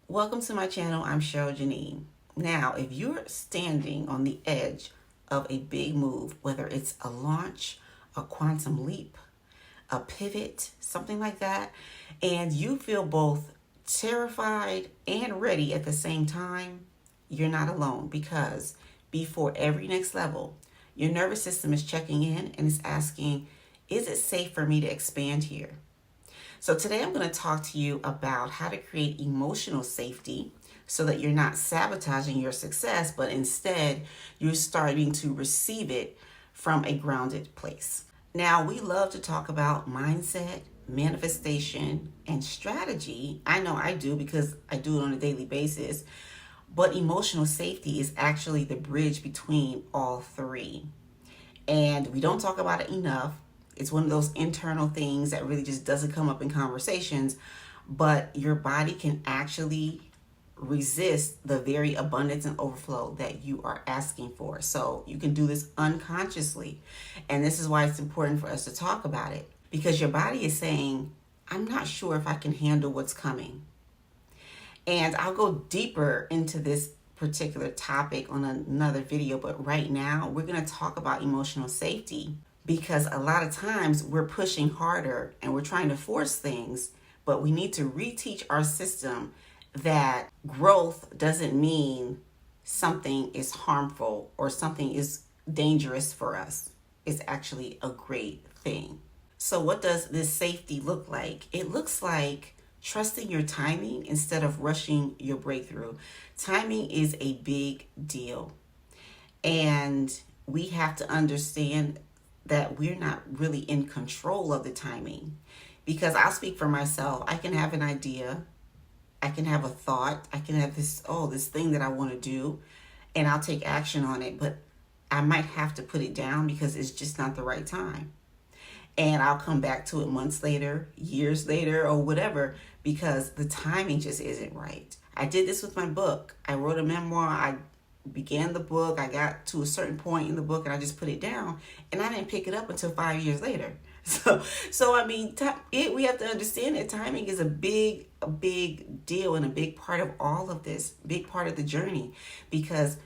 Welcome to my channel. I'm Cheryl Janine. Now, if you're standing on the edge of a big move, whether it's a launch, a quantum leap, a pivot, something like that, and you feel both terrified and ready at the same time, you're not alone, because before every next level, your nervous system is checking in and is asking, is it safe for me to expand here? So today I'm going to talk to you about how to create emotional safety so that you're not sabotaging your success, but instead you're starting to receive it from a grounded place. Now, we love to talk about mindset, manifestation, and strategy. I know I do because I do it on a daily basis, but emotional safety is actually the bridge between all three. And we don't talk about it enough. It's one of those internal things that really just doesn't come up in conversations, but your body can actually resist the very abundance and overflow that you are asking for. So you can do this unconsciously. And this is why it's important for us to talk about it, because your body is saying, I'm not sure if I can handle what's coming. And I'll go deeper into this particular topic on another video, but right now we're going to talk about emotional safety. Because a lot of times we're pushing harder and we're trying to force things, but we need to reteach our system that growth doesn't mean something is harmful or something is dangerous for us. It's actually a great thing. So what does this safety look like? It looks like trusting your timing instead of rushing your breakthrough. Timing is a big deal. And we have to understand that we're not really in control of the timing. Because I'll speak for myself. I can have an idea, I can have a thought, I can have this thing that I want to do, and I'll take action on it, but I might have to put it down because it's just not the right time. And I'll come back to it months later, years later, or whatever, because the timing just isn't right. I did this with my book. I wrote a memoir. I began the book. I got to a certain point in the book and I just put it down, and I didn't pick it up until 5 years later. So I mean, we have to understand that timing is a big deal and a big part of all of this, big part of the journey, because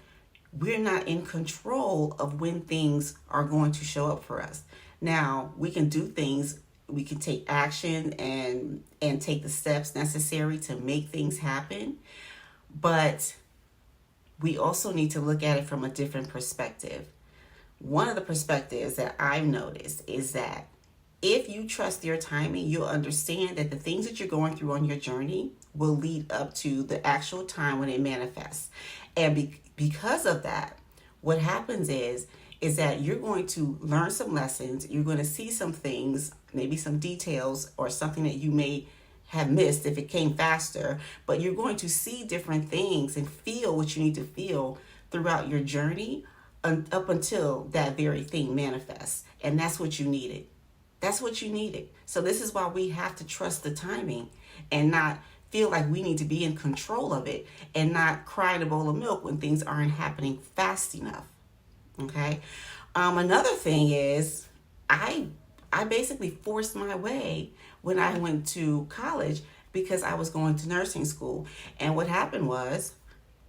we're not in control of when things are going to show up for us. Now, we can do things, we can take action and take the steps necessary to make things happen, but we also need to look at it from a different perspective. One of the perspectives that I've noticed is that if you trust your timing, you'll understand that the things that you're going through on your journey will lead up to the actual time when it manifests. And because of that, what happens is that you're going to learn some lessons, you're going to see some things, maybe some details or something that you may have missed if it came faster, but you're going to see different things and feel what you need to feel throughout your journey up until that very thing manifests. And that's what you needed. That's what you needed. So this is why we have to trust the timing and not feel like we need to be in control of it and not cry in a bowl of milk when things aren't happening fast enough. Okay. Another thing is I basically forced my way when I went to college because I was going to nursing school. And what happened was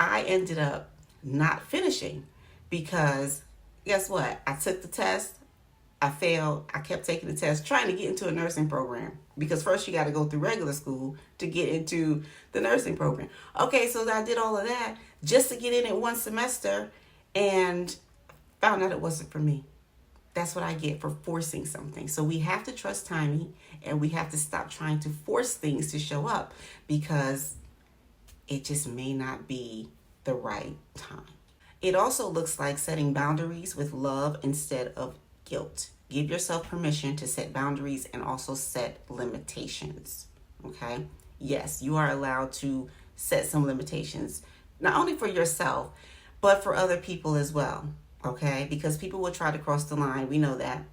I ended up not finishing because guess what? I took the test. I failed. I kept taking the test, trying to get into a nursing program, because first you got to go through regular school to get into the nursing program. Okay, so I did all of that just to get in it one semester and found out it wasn't for me. That's what I get for forcing something. So we have to trust timing, and we have to stop trying to force things to show up because it just may not be the right time. It also looks like setting boundaries with love instead of guilt. Give yourself permission to set boundaries and also set limitations. Okay? Yes, you are allowed to set some limitations, not only for yourself, but for other people as well. Okay? Because people will try to cross the line. We know that.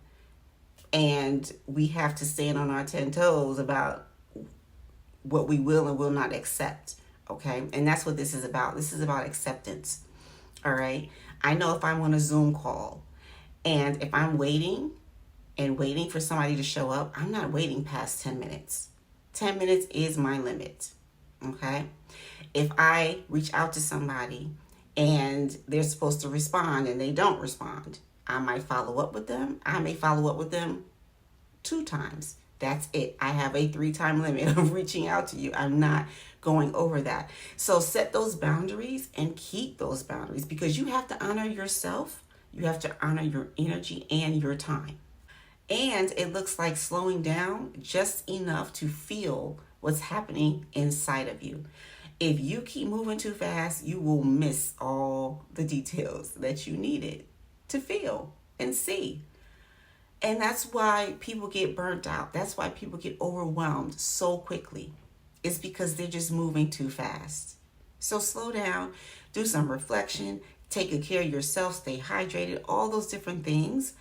And we have to stand on our 10 toes about what we will and will not accept. Okay? And that's what this is about. This is about acceptance. All right? I know if I'm on a Zoom call and if I'm waiting for somebody to show up, I'm not waiting past 10 minutes. 10 minutes is my limit. Okay. If I reach out to somebody and they're supposed to respond and they don't respond, I might follow up with them. I may follow up with them 2 times. That's it. I have a 3-time limit of reaching out to you. I'm not going over that. So set those boundaries and keep those boundaries, because you have to honor yourself. You have to honor your energy and your time. And it looks like slowing down just enough to feel what's happening inside of you. If you keep moving too fast, you will miss all the details that you needed to feel and see. And that's why people get burnt out. That's why people get overwhelmed so quickly. It's because they're just moving too fast. So slow down, do some reflection, take good care of yourself, stay hydrated, all those different things.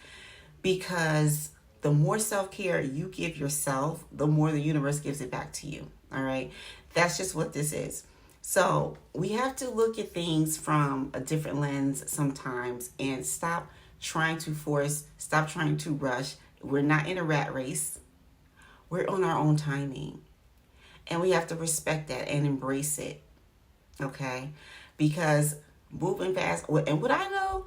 Because the more self-care you give yourself, the more the universe gives it back to you. All right? That's just what this is. So we have to look at things from a different lens sometimes and stop trying to force, stop trying to rush. We're not in a rat race. We're on our own timing. And we have to respect that and embrace it. Okay? Because moving fast, and what I know,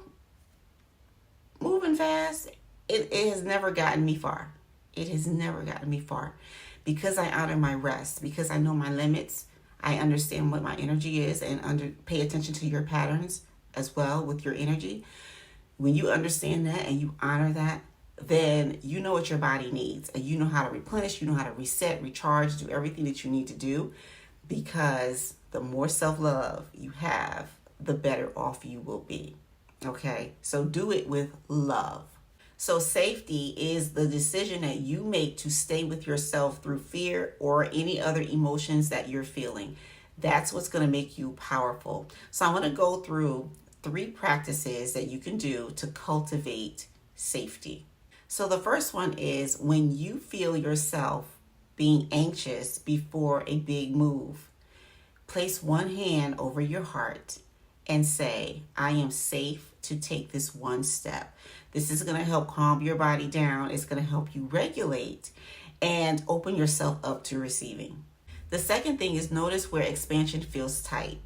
moving fast, it has never gotten me far. It has never gotten me far. Because I honor my rest, because I know my limits, I understand what my energy is, and pay attention to your patterns as well with your energy. When you understand that and you honor that, then you know what your body needs, and you know how to replenish, you know how to reset, recharge, do everything that you need to do, because the more self-love you have, the better off you will be. Okay? So do it with love. So safety is the decision that you make to stay with yourself through fear or any other emotions that you're feeling. That's what's going to make you powerful. So I want to go through 3 practices that you can do to cultivate safety. So the first one is when you feel yourself being anxious before a big move, place one hand over your heart and say, I am safe to take this one step. This is going to help calm your body down. It's going to help you regulate and open yourself up to receiving. The second thing is notice where expansion feels tight.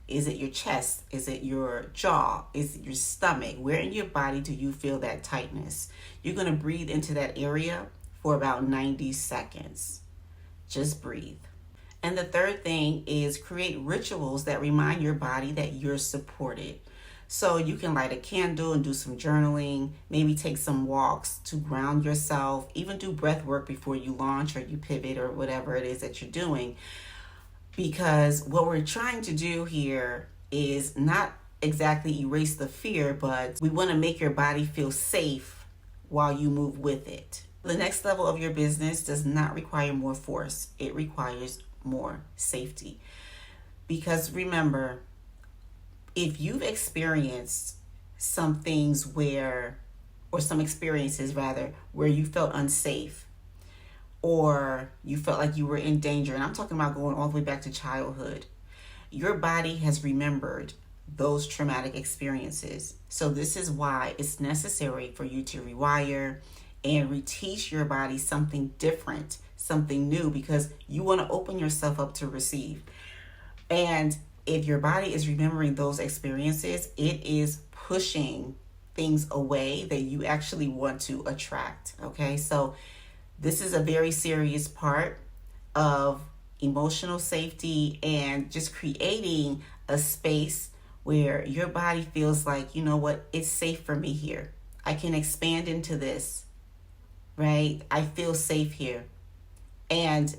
Is it your chest? Is it your jaw? Is it your stomach? Where in your body do you feel that tightness? You're going to breathe into that area for about 90 seconds. Just breathe. And the third thing is create rituals that remind your body that you're supported. So you can light a candle and do some journaling, maybe take some walks to ground yourself, even do breath work before you launch or you pivot or whatever it is that you're doing. Because what we're trying to do here is not exactly erase the fear, but we want to make your body feel safe while you move with it. The next level of your business does not require more force. It requires more safety. Because remember, if you've experienced some things where some experiences where you felt unsafe, or you felt like you were in danger, and I'm talking about going all the way back to childhood, your body has remembered those traumatic experiences. So this is why it's necessary for you to rewire and reteach your body something different, something new, because you want to open yourself up to receive. And if your body is remembering those experiences, it is pushing things away that you actually want to attract. Okay, so this is a very serious part of emotional safety and just creating a space where your body feels like, you know what, it's safe for me here. I can expand into this, right? I feel safe here. And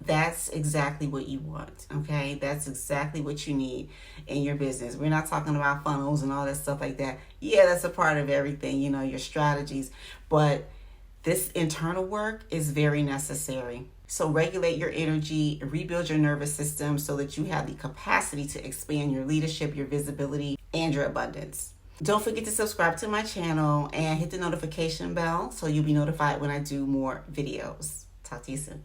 that's exactly what you want, okay? That's exactly what you need in your business. We're not talking about funnels and all that stuff like that. Yeah, that's a part of everything, your strategies. But this internal work is very necessary. So regulate your energy, rebuild your nervous system so that you have the capacity to expand your leadership, your visibility, and your abundance. Don't forget to subscribe to my channel and hit the notification bell so you'll be notified when I do more videos. Talk to you soon.